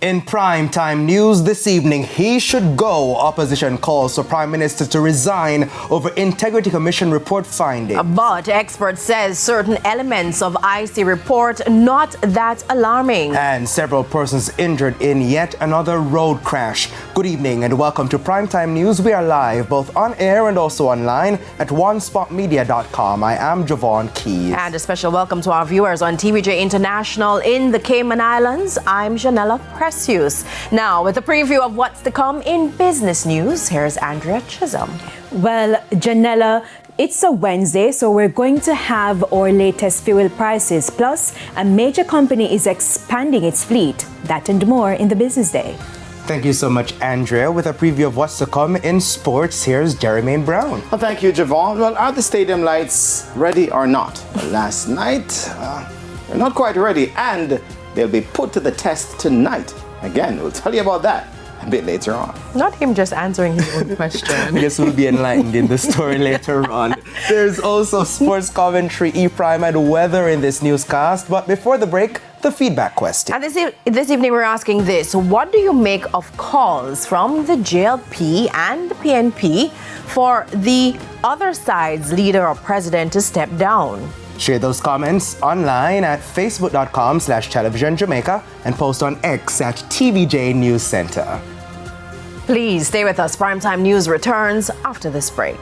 In primetime news this evening, he should go. Opposition calls for Prime Minister to resign over Integrity Commission report findings. But expert says certain elements of IC report not that alarming. And several persons injured in yet another road crash. Good evening and welcome to Primetime News. We are live both on air and also online at onespotmedia.com. I am Javon Keys. And a special welcome to our viewers on TVJ International in the Cayman Islands. I'm Janella Precious. Now, with a preview of what's to come in business news, here's Andrea Chisholm. Well, Janella, it's a Wednesday, so we're going to have our latest fuel prices. Plus, a major company is expanding its fleet. That and more in the business day. Thank you so much, Andrea. With a preview of what's to come in sports, here's Jermaine Brown. Well, thank you, Javon. Well, are the stadium lights ready or not? Well, last night, they're not quite ready, and they'll be put to the test tonight. Again, we'll tell you about that a bit later on. Not him just answering his own question. I guess we'll be enlightened in the story later on. There's also sports commentary, E-Prime, and weather in this newscast. But before the break, the feedback question. And this evening we're asking this: what do you make of calls from the JLP and the PNP for the other side's leader or president to step down? Share those comments online at facebook.com/televisionjamaica and post on X at TVJ News Center. Please stay with us. Primetime News returns after this break.